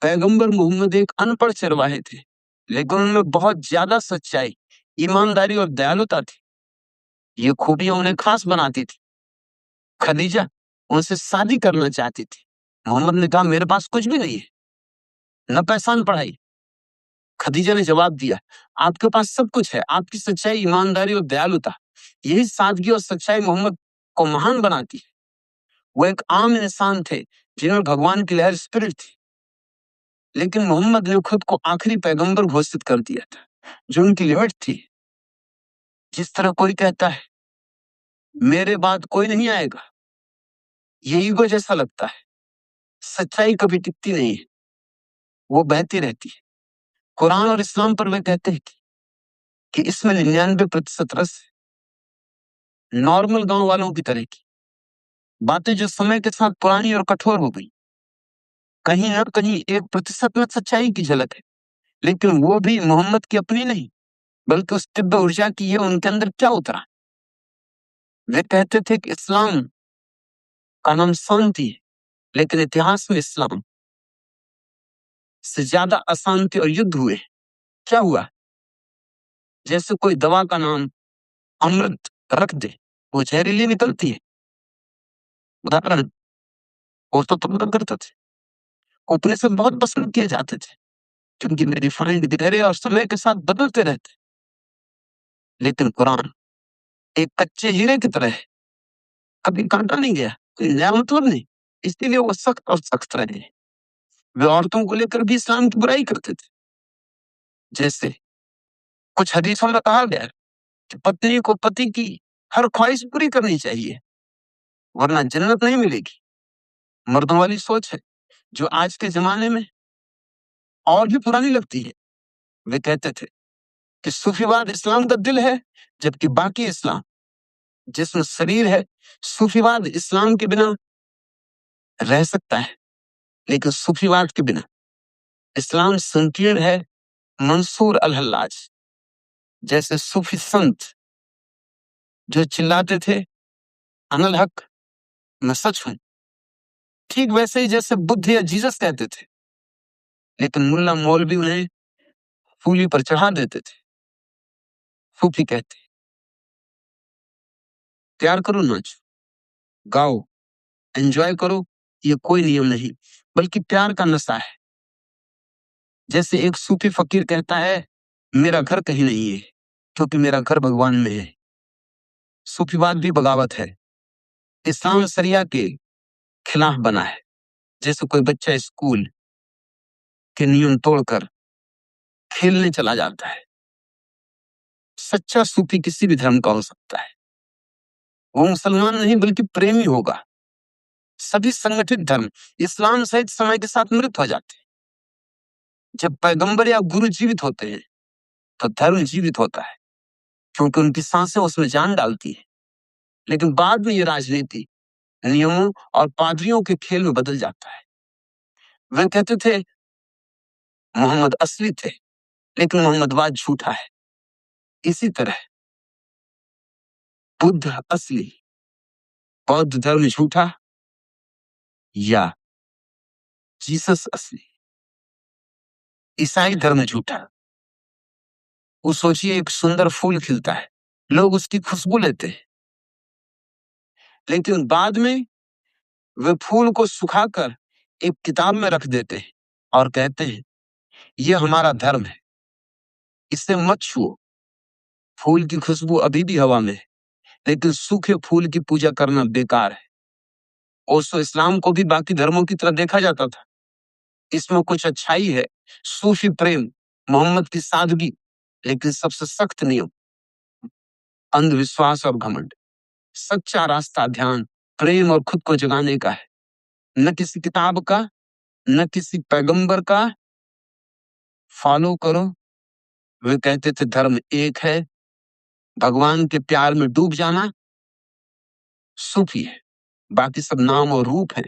पैगंबर मोहम्मद एक अनपढ़ चरवाहे थे, लेकिन उनमें बहुत ज्यादा सच्चाई, ईमानदारी और दयालुता थी। ये खूबियां उन्हें खास बनाती थी। खदीजा उनसे शादी करना चाहती थी। मोहम्मद ने कहा, मेरे पास कुछ भी नहीं है, न पैसा न पढ़ाई। खदीजा ने जवाब दिया, आपके पास सब कुछ है, आपकी सच्चाई, ईमानदारी और दयालुता, यही सादगी और सच्चाई मोहम्मद को महान बनाती है। वो एक आम इंसान थे जिन्होंने भगवान की लहर स्पिरिट थी, लेकिन मोहम्मद ने खुद को आखिरी पैगंबर घोषित कर दिया था, जो उनकी लिमिट थी। जिस तरह कोई कहता है मेरे बाद कोई नहीं आएगा, ये ईगो जैसा लगता है। सच्चाई कभी टिकती नहीं है, वो बहती रहती है। कुरान और इस्लाम पर वे कहते हैं कि इसमें 99% रस है, नॉर्मल गांव वालों की तरह की बातें जो समय के साथ पुरानी और कठोर हो गई। कहीं न कहीं 1% में सच्चाई की झलक है, लेकिन वो भी मोहम्मद की अपनी नहीं, बल्कि उस तिब्बे ऊर्जा की है। उनके अंदर क्या उतरा। वे कहते थे कि इस्लाम का नाम शांति है, लेकिन इतिहास में इस्लाम से ज्यादा अशांति और युद्ध हुए। क्या हुआ? जैसे कोई दवा का नाम अमृत रख दे, वो जहरीली निकलती है। उदाहरण, वो तो तुम करते थे, उपनिषद बहुत पसंद किए जाते थे, क्योंकि वे रिफाइंड गहरे और समय के साथ बदलते रहते। लेकिन कुरान एक कच्चे हीरे की तरह है, कभी काटा नहीं गया, कोई नया मतलब नहीं, इसलिए वो सख्त और सख्त रहे। वे औरतों को लेकर भी इस्लाम की बुराई करते थे। जैसे कुछ हदीसों में कहा गया है कि पत्नी को पति की हर ख्वाहिश पूरी करनी चाहिए, वरना जन्नत नहीं मिलेगी। मर्दों वाली सोच है, जो आज के जमाने में और भी पुरानी लगती है। वे कहते थे कि सूफीवाद इस्लाम का दिल है, जबकि बाकी इस्लाम जिसमें शरीर है। सूफीवाद इस्लाम के बिना रह सकता है, लेकिन सूफीवाद के बिना इस्लाम संकीर्ण है। मंसूर अल हल्लाज जैसे सूफी संत जो चिल्लाते थे, अनल हक, मैं सच हूं, ठीक वैसे ही जैसे बुद्ध या जीसस कहते थे, लेकिन मुल्ला मौलवी उन्हें फूली पर चढ़ा देते थे। सूफी कहते, प्यार करो, नाचो, गाओ, एंजॉय करो, ये कोई नियम नहीं, बल्कि प्यार का नशा है। जैसे एक सूफी फकीर कहता है, मेरा घर कहीं नहीं है, क्योंकि मेरा घर भगवान में है। सूफीवाद भी बगावत है। इस्लाम शरिया के खिलाफ बना है। जैसे कोई बच्चा स्कूल के नियम तोड़कर खेलने चला जाता है। सच्चा सूफी किसी भी धर्म का हो सकता है। वो मुसलमान नहीं, बल्कि प्रेमी होगा। सभी संगठित धर्म इस्लाम सहित समय के साथ मृत हो जाते हैं। जब पैगंबर या गुरु जीवित होते हैं, तो धर्म जीवित होता है, क्योंकि उनकी सांसें उसमें जान डालती है। लेकिन बाद में ये राजनीति, नियमों और पादरियों के खेल में बदल जाता है। वे कहते थे मोहम्मद असली थे, लेकिन मोहम्मदवाद झूठा है। इसी तरह बुद्ध असली, बौद्ध धर्म झूठा, या जीसस असली, ईसाई धर्म झूठा। वो सोचिए, एक सुंदर फूल खिलता है, लोग उसकी खुशबू लेते हैं, लेकिन बाद में वे फूल को सुखाकर एक किताब में रख देते हैं और कहते हैं यह हमारा धर्म है, इससे मत छुओ। फूल की खुशबू अभी भी हवा में है, लेकिन सूखे फूल की पूजा करना बेकार है। ओसो इस्लाम को भी बाकी धर्मों की तरह देखा जाता था। इसमें कुछ अच्छाई है, सूफी प्रेम, मोहम्मद की सादगी, लेकिन सबसे सख्त नियम अंधविश्वास और घमंड। सच्चा रास्ता ध्यान, प्रेम और खुद को जगाने का है, न किसी किताब का, न किसी पैगंबर का। फॉलो करो। वे कहते थे धर्म एक है, भगवान के प्यार में डूब जाना सूफी है, बाकी सब नाम और रूप है।